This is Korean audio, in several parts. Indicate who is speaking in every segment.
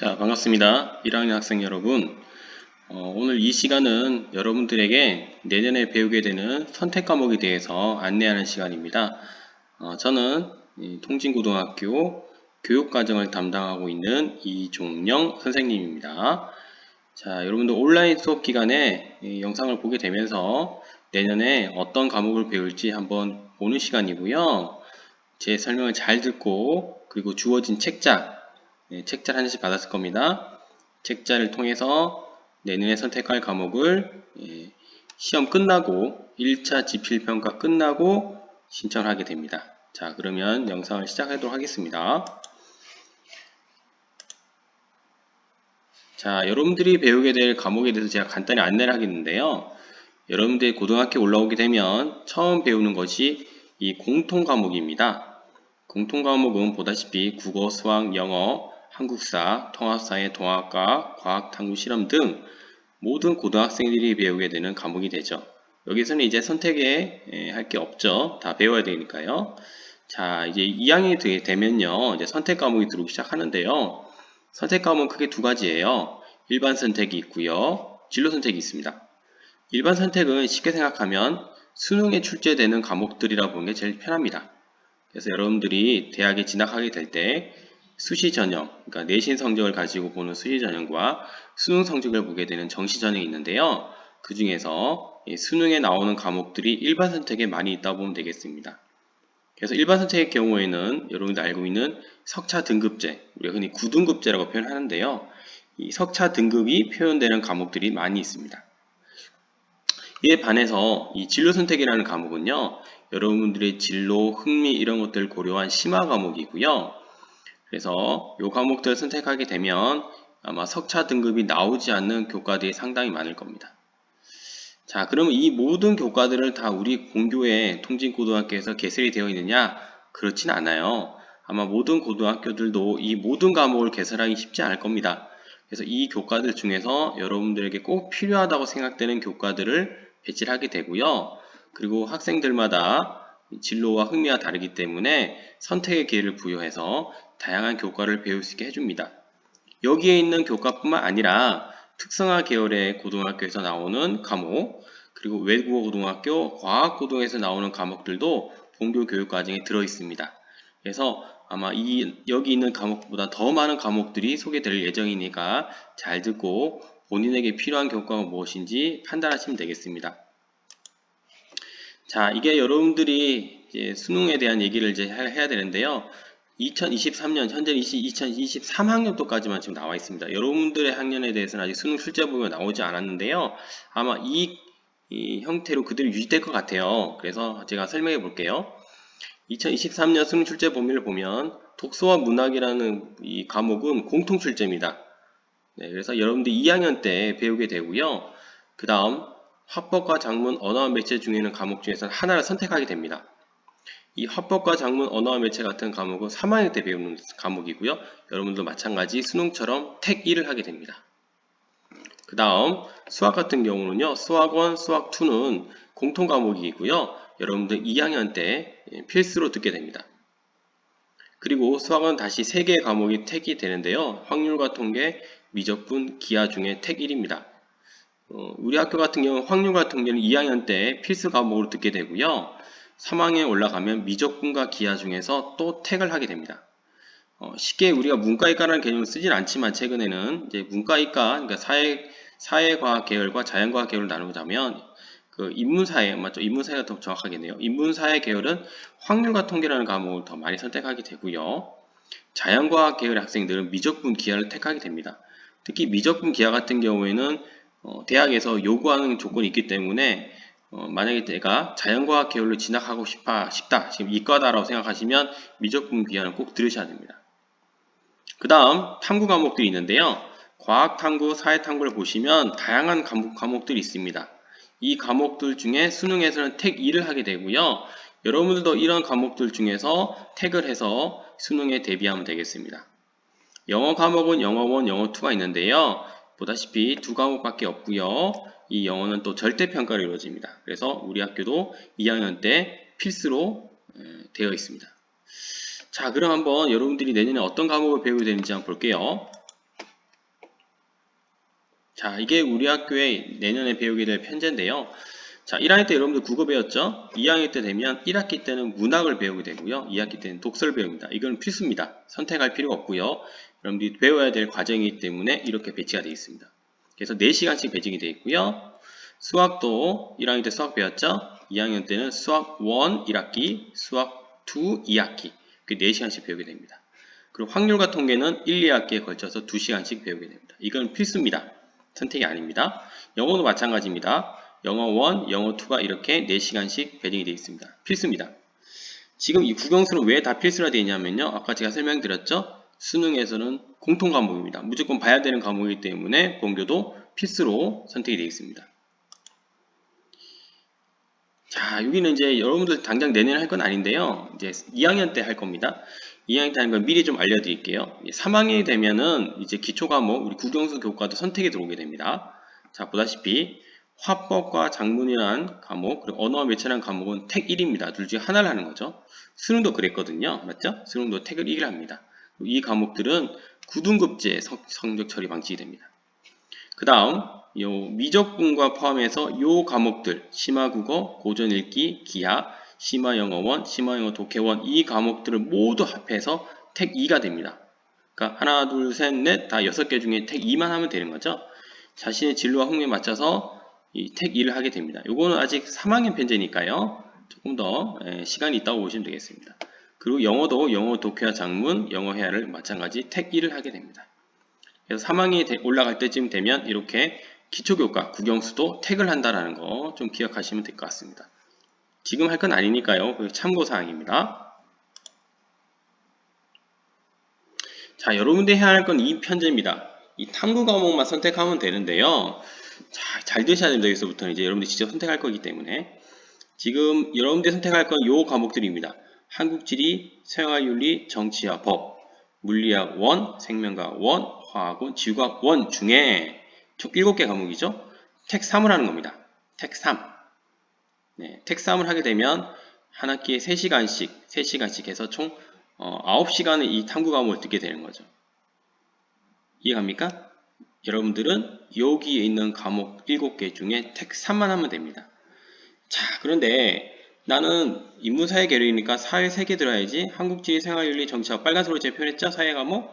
Speaker 1: 자, 반갑습니다. 1학년 학생 여러분. 오늘 이 시간은 여러분들에게 내년에 배우게 되는 선택 과목에 대해서 안내하는 시간입니다. 저는 통진고등학교 교육과정을 담당하고 있는 이종영 선생님입니다. 자, 여러분들 온라인 수업 기간에 이 영상을 보게 되면서 내년에 어떤 과목을 배울지 한번 보는 시간이고요. 제 설명을 잘 듣고 그리고 주어진 책자 책자를 한 장씩 받았을 겁니다. 책자를 통해서 내년에 선택할 과목을 시험 끝나고 1차 지필평가 끝나고 신청하게 됩니다. 자, 그러면 영상을 시작하도록 하겠습니다. 자, 여러분들이 배우게 될 과목에 대해서 제가 간단히 안내를 하겠는데요. 여러분들이 고등학교 올라오게 되면 처음 배우는 것이 이 공통 과목입니다. 공통 과목은 보다시피 국어, 수학, 영어, 한국사, 통합사회, 동아과, 과학, 탐구, 실험 등 모든 고등학생들이 배우게 되는 과목이 되죠. 여기서는 이제 선택에 할 게 없죠. 다 배워야 되니까요. 자, 이제 2학년이 되면요. 이제 선택 과목이 들어오기 시작하는데요. 선택 과목은 크게 두 가지예요. 일반 선택이 있고요. 진로 선택이 있습니다. 일반 선택은 쉽게 생각하면 수능에 출제되는 과목들이라 보는 게 제일 편합니다. 그래서 여러분들이 대학에 진학하게 될 때 수시 전형, 그러니까 내신 성적을 가지고 보는 수시 전형과 수능 성적을 보게 되는 정시 전형이 있는데요. 그 중에서 수능에 나오는 과목들이 일반 선택에 많이 있다고 보면 되겠습니다. 그래서 일반 선택의 경우에는 여러분들 알고 있는 석차 등급제, 우리가 흔히 9등급제라고 표현하는데요. 이 석차 등급이 표현되는 과목들이 많이 있습니다. 이에 반해서 이 진로 선택이라는 과목은요. 여러분들의 진로, 흥미 이런 것들을 고려한 심화 과목이고요. 그래서 이 과목들을 선택하게 되면 아마 석차 등급이 나오지 않는 교과들이 상당히 많을 겁니다. 자, 그러면 이 모든 교과들을 다 우리 공교의 통진고등학교에서 개설이 되어 있느냐? 그렇진 않아요. 아마 모든 고등학교들도 이 모든 과목을 개설하기 쉽지 않을 겁니다. 그래서 이 교과들 중에서 여러분들에게 꼭 필요하다고 생각되는 교과들을 배치를 하게 되고요. 그리고 학생들마다 진로와 흥미가 다르기 때문에 선택의 기회를 부여해서 다양한 교과를 배울 수 있게 해줍니다. 여기에 있는 교과뿐만 아니라 특성화 계열의 고등학교에서 나오는 과목, 그리고 외국어 고등학교, 과학 고등에서 나오는 과목들도 본교 교육 과정에 들어 있습니다. 그래서 아마 여기 있는 과목보다 더 많은 과목들이 소개될 예정이니까 잘 듣고 본인에게 필요한 교과가 무엇인지 판단하시면 되겠습니다. 자, 이게 여러분들이 이제 수능에 대한 얘기를 이제 해야 되는데요. 2023년, 현재 2023학년도까지만 지금 나와 있습니다. 여러분들의 학년에 대해서는 아직 수능 출제본이 나오지 않았는데요. 아마 이 형태로 그대로 유지될 것 같아요. 그래서 제가 설명해 볼게요. 2023년 수능 출제 범위를 보면 독서와 문학이라는 이 과목은 공통 출제입니다. 네, 그래서 여러분들 2학년 때 배우게 되고요. 그 다음 화법과 작문, 언어와 매체 중에 있는 과목 중에서 하나를 선택하게 됩니다. 이 화법과 작문, 언어와 매체 같은 과목은 3학년 때 배우는 과목이고요. 여러분도 마찬가지 수능처럼 택 1을 하게 됩니다. 그 다음 수학 같은 경우는요. 수학원, 수학2는 공통 과목이고요. 여러분들 2학년 때 필수로 듣게 됩니다. 그리고 수학은 다시 3개의 과목이 택이 되는데요. 확률과 통계, 미적분, 기하 중에 택 1입니다. 우리 학교 같은 경우는 확률과 통계는 2학년 때 필수 과목으로 듣게 되고요. 3학년에 올라가면 미적분과 기하 중에서 또 택을 하게 됩니다. 쉽게 우리가 문과이과라는 개념을 쓰진 않지만 최근에는 이제 문과이과, 그러니까 사회과학 계열과 자연과학 계열을 나누자면 그 인문사회, 맞죠? 인문사회가 더 정확하겠네요. 인문사회 계열은 확률과 통계라는 과목을 더 많이 선택하게 되고요. 자연과학 계열의 학생들은 미적분 기하를 택하게 됩니다. 특히 미적분 기하 같은 경우에는 대학에서 요구하는 조건이 있기 때문에 만약에 내가 자연과학 계열로 진학하고 싶다, 지금 이과다라고 생각하시면 미적분 기하는 꼭 들으셔야 됩니다. 그 다음 탐구 과목들이 있는데요. 과학 탐구, 사회 탐구를 보시면 다양한 과목들이 있습니다. 이 과목들 중에 수능에서는 택 2를 하게 되고요. 여러분들도 이런 과목들 중에서 택을 해서 수능에 대비하면 되겠습니다. 영어 과목은 영어 1, 영어 2가 있는데요. 보다시피 두 과목밖에 없고요. 이 영어는 또 절대평가로 이루어집니다. 그래서 우리 학교도 2학년 때 필수로 되어 있습니다. 자, 그럼 한번 여러분들이 내년에 어떤 과목을 배우게 되는지 한번 볼게요. 자, 이게 우리 학교에 내년에 배우게 될 편제인데요. 자, 1학년 때 여러분들 국어 배웠죠? 2학년 때 되면 1학기 때는 문학을 배우게 되고요. 2학기 때는 독서를 배웁니다. 이건 필수입니다. 선택할 필요가 없고요. 여러분들이 배워야 될 과정이기 때문에 이렇게 배치가 되어 있습니다. 그래서 4시간씩 배정이 되어 있고요. 수학도 1학년 때 수학 배웠죠? 2학년 때는 수학 1 1학기, 수학 2 2학기 그 4시간씩 배우게 됩니다. 그리고 확률과 통계는 1, 2학기에 걸쳐서 2시간씩 배우게 됩니다. 이건 필수입니다. 선택이 아닙니다. 영어도 마찬가지입니다. 영어 1, 영어 2가 이렇게 4시간씩 배정이 되어 있습니다. 필수입니다. 지금 이 국영수는 왜 다 필수라 되어 있냐면요. 아까 제가 설명드렸죠. 수능에서는 공통 과목입니다. 무조건 봐야 되는 과목이기 때문에 본교도 필수로 선택이 되어 있습니다. 자, 여기는 이제 여러분들 당장 내년에 할 건 아닌데요. 이제 2학년 때 할 겁니다. 2학년 때 하는 걸 미리 좀 알려드릴게요. 3학년이 되면은 이제 기초 과목, 우리 국영수 교과도 선택에 들어오게 됩니다. 자, 보다시피 화법과 작문이라는 과목, 그리고 언어와 매체라는 과목은 택 1입니다. 둘 중에 하나를 하는 거죠. 수능도 그랬거든요. 맞죠? 수능도 택을 1을 합니다. 이 과목들은 9등급제 성적 처리 방식이 됩니다. 그 다음 요 미적분과 포함해서 요 과목들 심화국어, 고전읽기, 기하, 심화영어1, 심화영어 독해원 이 과목들을 모두 합해서 택 2가 됩니다. 그러니까 하나, 둘, 셋, 넷 다 6개 중에 택 2만 하면 되는 거죠. 자신의 진로와 흥미에 맞춰서 이 택 2를 하게 됩니다. 요거는 아직 3학년 편제니까요. 조금 더 시간이 있다고 보시면 되겠습니다. 그리고 영어도 영어 독해와 작문, 영어 회화를 마찬가지 택 2를 하게 됩니다. 그래서 3학년이 올라갈 때쯤 되면 이렇게 기초교과, 국영수도 택을 한다는 거 좀 기억하시면 될 것 같습니다. 지금 할 건 아니니까요. 참고사항입니다. 자, 여러분들이 해야 할 건 이 편제입니다. 이 탐구 과목만 선택하면 되는데요. 자, 잘 드셔야 됩니다. 여기서부터는 이제 여러분들이 직접 선택할 거기 때문에. 지금 여러분들이 선택할 건 요 과목들입니다. 한국지리, 생활윤리, 정치와 법, 물리학 1, 생명과학 1, 화학원, 지구과학 1 중에 총 7개 과목이죠. 택 3을 하는 겁니다. 택 3. 네, 택 3을 하게 되면 한 학기에 3시간씩 해서 총 9시간의 이 탐구 과목을 듣게 되는 거죠. 이해갑니까? 여러분들은 여기에 있는 과목 7개 중에 택 3만 하면 됩니다. 자, 그런데 나는 인문사회 계열이니까 사회 3개 들어야지. 한국지리, 생활윤리, 정치학 빨간색으로 제가 표현했죠? 사회 과목.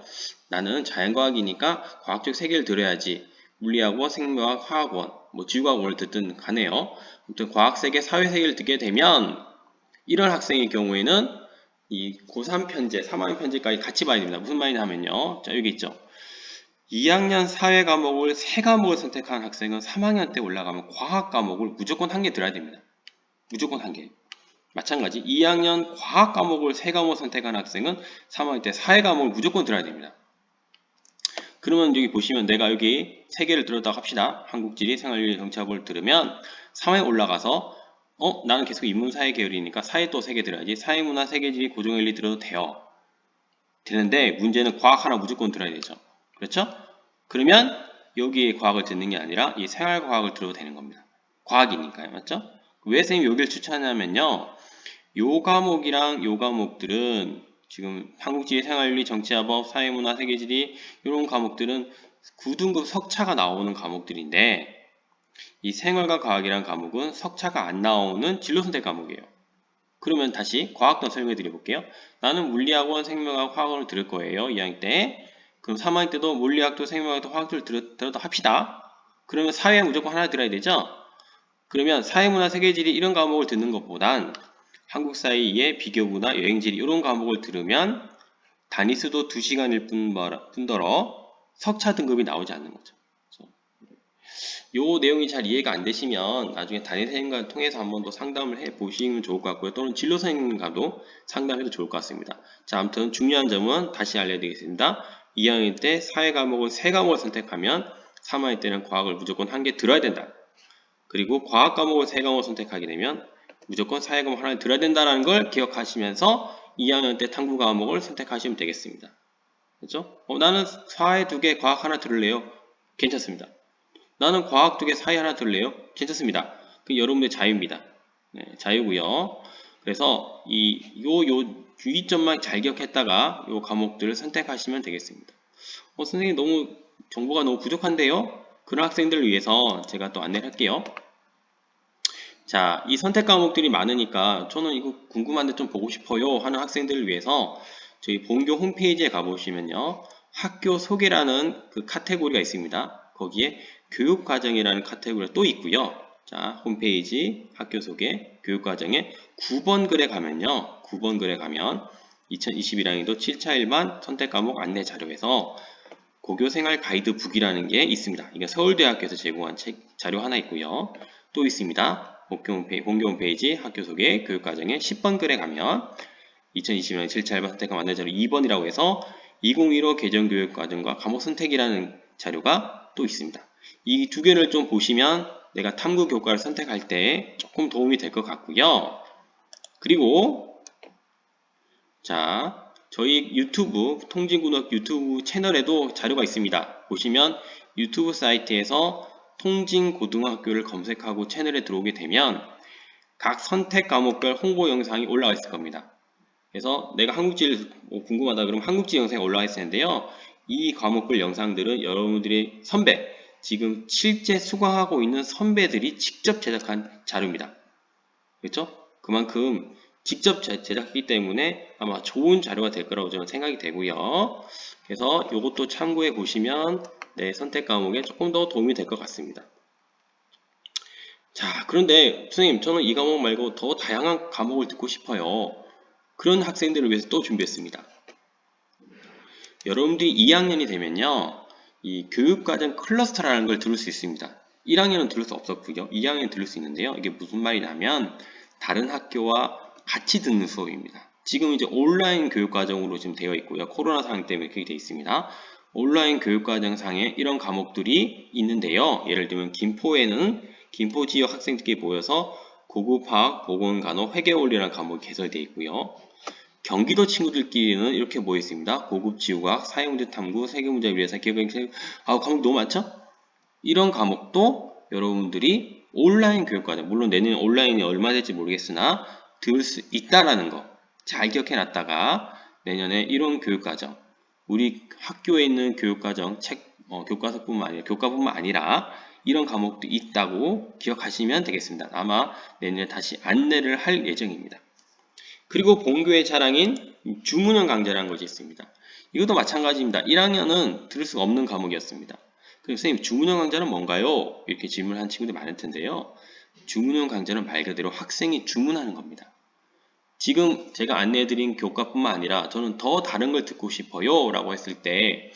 Speaker 1: 나는 자연과학이니까 과학적 3개를 들어야지. 물리학원, 생명과학, 화학원, 뭐 지구과학원을 듣든 가네요. 아무튼 과학 3개, 사회 3개를 듣게 되면 이런 학생의 경우에는 이 고3 편제, 3학년 편제까지 같이 봐야 됩니다. 무슨 말이냐 하면요. 자, 여기 있죠. 2학년 사회 과목을 3과목을 선택한 학생은 3학년 때 올라가면 과학 과목을 무조건 1개 들어야 됩니다. 무조건 1개. 마찬가지 2학년 과학 과목을 3과목 선택한 학생은 3학년 때 사회 과목을 무조건 들어야 됩니다. 그러면 여기 보시면 내가 여기 3개를 들었다고 합시다. 한국지리, 생활윤리, 정치학을 들으면 3회 올라가서 나는 계속 인문사회 계열이니까 사회 또 3개 들어야지. 사회문화, 세계지리, 고정윤리 들어도 돼요. 되는데 문제는 과학 하나 무조건 들어야 되죠. 그렇죠? 그러면 여기에 과학을 듣는 게 아니라 이 생활과학을 들어도 되는 겁니다. 과학이니까요. 맞죠? 왜 선생님이 여기를 추천하냐면요. 요 과목이랑 요 과목들은 지금 한국지리, 생활윤리, 정치화법, 사회문화, 세계지리 이런 과목들은 9등급 석차가 나오는 과목들인데 이 생활과 과학이란 과목은 석차가 안 나오는 진로선택 과목이에요. 그러면 다시 과학도 설명해 드려 볼게요. 나는 물리학원, 생명학, 화학원을 들을 거예요. 2학년 때. 그럼 3학년 때도 물리학도 생명학도 화학도 들어도 합시다. 그러면 사회 무조건 하나 들어야 되죠? 그러면 사회문화, 세계지리 이런 과목을 듣는 것보단 한국사회의 비교문화, 여행지리 이런 과목을 들으면 단위수도 2시간일 뿐더러 석차 등급이 나오지 않는 거죠. 요 내용이 잘 이해가 안 되시면 나중에 담임선생님과 통해서 한번 더 상담을 해 보시면 좋을 것 같고요. 또는 진로 선생님과도 상담해도 좋을 것 같습니다. 자, 아무튼 중요한 점은 다시 알려드리겠습니다. 2학년 때 사회 과목을 3과목을 선택하면 3학년 때는 과학을 무조건 1개 들어야 된다. 그리고 과학 과목을 3과목을 선택하게 되면 무조건 사회 과목 하나 들어야 된다는 걸 기억하시면서 2학년 때 탐구 과목을 선택하시면 되겠습니다. 그렇죠? 나는 사회 2개, 과학 하나 들을래요? 괜찮습니다. 나는 과학 2개, 사회 하나 들을래요? 괜찮습니다. 그 여러분의 자유입니다. 네, 자유고요. 그래서 요 유의점만 잘 기억했다가 요 과목들을 선택하시면 되겠습니다. 선생님 너무 정보가 너무 부족한데요? 그런 학생들을 위해서 제가 또 안내를 할게요. 자, 이 선택 과목들이 많으니까 저는 이거 궁금한데 좀 보고 싶어요 하는 학생들을 위해서 저희 본교 홈페이지에 가보시면요. 학교 소개라는 그 카테고리가 있습니다. 거기에 교육과정이라는 카테고리가 또 있고요. 자, 홈페이지 학교 소개 교육과정에 9번 글에 가면요. 9번 글에 가면 2021학년도 7차 일반 선택 과목 안내 자료에서 고교생활 가이드북이라는 게 있습니다. 이게 서울대학교에서 제공한 자료 하나 있고요. 또 있습니다. 본교 홈페이지 학교 소개 교육과정에 10번 글에 가면 2020년 7차 일반 선택과 안내 자료 2번이라고 해서 2015 개정교육과정과 과목 선택이라는 자료가 또 있습니다. 이 두 개를 좀 보시면 내가 탐구 교과를 선택할 때 조금 도움이 될 것 같고요. 그리고 자, 저희 유튜브 통진고등학교 유튜브 채널에도 자료가 있습니다. 보시면 유튜브 사이트에서 통진고등학교를 검색하고 채널에 들어오게 되면 각 선택 과목별 홍보 영상이 올라와 있을 겁니다. 그래서 내가 한국지를 궁금하다 그러면 한국지 영상이 올라와 있을 텐데요. 이 과목별 영상들은 여러분들이 선배, 지금 실제 수강하고 있는 선배들이 직접 제작한 자료입니다. 그렇죠? 그만큼 직접 제작했기 때문에 아마 좋은 자료가 될 거라고 저는 생각이 되고요. 그래서 이것도 참고해 보시면 내 선택 과목에 조금 더 도움이 될 것 같습니다. 자, 그런데 선생님, 저는 이 과목 말고 더 다양한 과목을 듣고 싶어요. 그런 학생들을 위해서 또 준비했습니다. 여러분들이 2학년이 되면요, 이 교육과정 클러스터라는 걸 들을 수 있습니다. 1학년은 들을 수 없었고요. 2학년은 들을 수 있는데요. 이게 무슨 말이냐면 다른 학교와 같이 듣는 수업입니다. 지금 이제 온라인 교육과정으로 지금 되어 있고요. 코로나 상황 때문에 그렇게 되어 있습니다. 온라인 교육과정상에 이런 과목들이 있는데요. 예를 들면 김포에는 김포 지역 학생들끼리 모여서 고급화학, 보건간호, 회계원리라는 과목이 개설되어 있고요. 경기도 친구들끼리는 이렇게 모여 있습니다. 고급 지구과학, 사회문제 탐구, 세계문제 위해서 기억력, 과목 너무 많죠? 이런 과목도 여러분들이 온라인 교육과정, 물론 내년 온라인이 얼마 될지 모르겠으나 들을 수 있다라는 거 잘 기억해 놨다가 내년에 이런 교육과정, 우리 학교에 있는 교육과정, 교과뿐만 아니라 이런 과목도 있다고 기억하시면 되겠습니다. 아마 내년에 다시 안내를 할 예정입니다. 그리고 본교의 자랑인 주문형 강좌라는 것이 있습니다. 이것도 마찬가지입니다. 1학년은 들을 수가 없는 과목이었습니다. 그럼 선생님, 주문형 강좌는 뭔가요? 이렇게 질문한 친구들이 많을 텐데요. 주문형 강좌는 말 그대로 학생이 주문하는 겁니다. 지금 제가 안내해드린 교과뿐만 아니라 저는 더 다른 걸 듣고 싶어요 라고 했을 때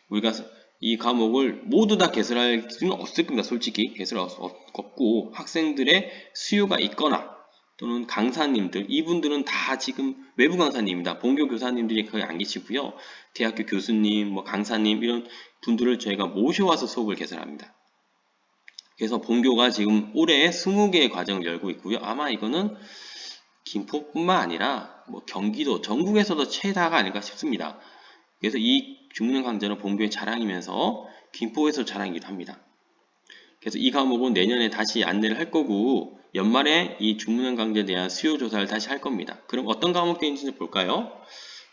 Speaker 1: 우리가 이 과목을 모두 다 개설할 수는 없을 겁니다. 솔직히 개설할 수 없고 학생들의 수요가 있거나 또는 강사님들, 이분들은 다 지금 외부 강사님입니다. 본교 교사님들이 거의 안 계시고요. 대학교 교수님, 강사님 이런 분들을 저희가 모셔와서 수업을 개설합니다. 그래서 본교가 지금 올해 20개의 과정을 열고 있고요. 아마 이거는 김포뿐만 아니라 경기도, 전국에서도 최다가 아닐까 싶습니다. 그래서 이 주문형 강좌는 본교의 자랑이면서 김포에서 자랑이기도 합니다. 그래서 이 과목은 내년에 다시 안내를 할 거고 연말에 이 주문형 강좌에 대한 수요 조사를 다시 할 겁니다. 그럼 어떤 과목들이 있는지 볼까요?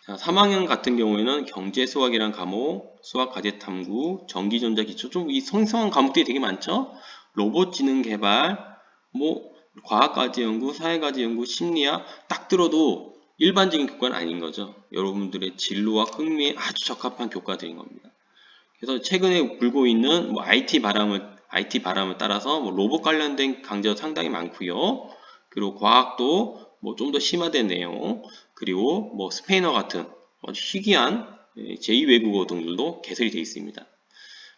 Speaker 1: 자, 3학년 같은 경우에는 경제 수학이란 과목, 수학 과제 탐구, 전기 전자 기초, 좀 이 성성한 과목들이 되게 많죠? 로봇 지능 개발, 과학과제 연구, 사회과제 연구, 심리학 딱 들어도 일반적인 교과는 아닌 거죠. 여러분들의 진로와 흥미에 아주 적합한 교과들인 겁니다. 그래서 최근에 불고 있는 IT 바람을 따라서 로봇 관련된 강좌도 상당히 많고요. 그리고 과학도 좀 더 심화된 내용, 그리고 스페인어 같은 아주 희귀한 제2외국어 등들도 개설이 되어 있습니다.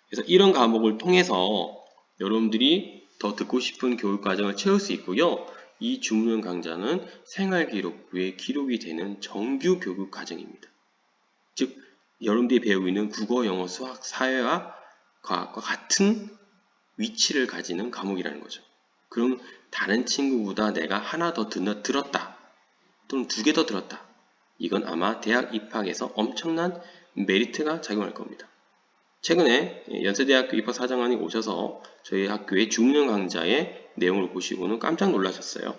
Speaker 1: 그래서 이런 과목을 통해서 여러분들이 더 듣고 싶은 교육 과정을 채울 수 있고요. 이 주문형 강좌는 생활기록부에 기록이 되는 정규 교육 과정입니다. 즉, 여러분들이 배우고 있는 국어, 영어, 수학, 사회와 과학과 같은 위치를 가지는 과목이라는 거죠. 그럼 다른 친구보다 내가 하나 더 들었다 또는 2개 더 들었다. 이건 아마 대학 입학에서 엄청난 메리트가 작용할 겁니다. 최근에 연세대학교 입학사정관이 오셔서 저희 학교의 주문형 강좌의 내용을 보시고는 깜짝 놀라셨어요.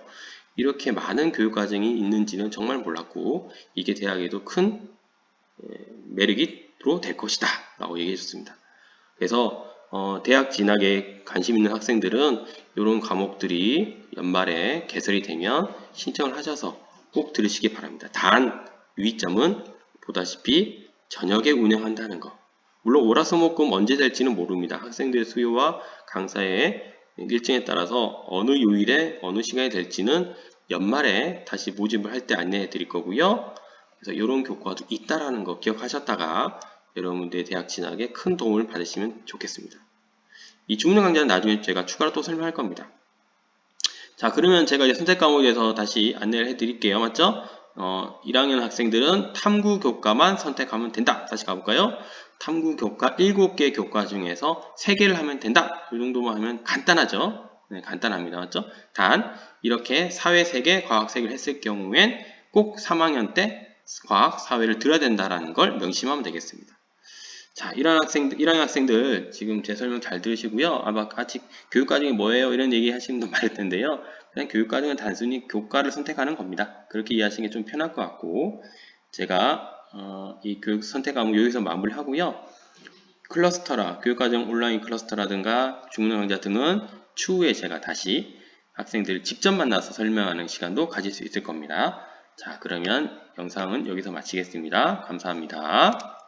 Speaker 1: 이렇게 많은 교육과정이 있는지는 정말 몰랐고 이게 대학에도 큰 매력이 될 것이다 라고 얘기해 줬습니다. 그래서 대학 진학에 관심 있는 학생들은 이런 과목들이 연말에 개설이 되면 신청을 하셔서 꼭 들으시기 바랍니다. 단 유의점은 보다시피 저녁에 운영한다는 거. 물론 월화수목금 언제 될지는 모릅니다. 학생들의 수요와 강사의 일정에 따라서 어느 요일에 어느 시간이 될지는 연말에 다시 모집을 할 때 안내해 드릴 거고요. 그래서 이런 교과도 있다라는 거 기억하셨다가 여러분들의 대학 진학에 큰 도움을 받으시면 좋겠습니다. 이 중능 강좌는 나중에 제가 추가로 또 설명할 겁니다. 자, 그러면 제가 이제 선택 과목에 대해서 다시 안내를 해드릴게요. 맞죠? 1학년 학생들은 탐구 교과만 선택하면 된다. 다시 가볼까요? 탐구 교과 7개 교과 중에서 3개를 하면 된다. 이 정도만 하면 간단하죠? 네, 간단합니다. 맞죠? 단, 이렇게 사회 3개, 과학 3개를 했을 경우엔 꼭 3학년 때 과학, 사회를 들어야 된다는 걸 명심하면 되겠습니다. 자, 1학년 학생들 지금 제 설명 잘 들으시고요. 아마 아직 교육과정이 뭐예요? 이런 얘기 하시는 분도 많을 텐데요. 그냥 교육과정은 단순히 교과를 선택하는 겁니다. 그렇게 이해하시는 게 좀 편할 것 같고, 제가 이 교육 선택 과목 여기서 마무리하고요. 클러스터라, 교육과정 온라인 클러스터라든가 중능 강좌 등은 추후에 제가 다시 학생들을 직접 만나서 설명하는 시간도 가질 수 있을 겁니다. 자, 그러면 영상은 여기서 마치겠습니다. 감사합니다.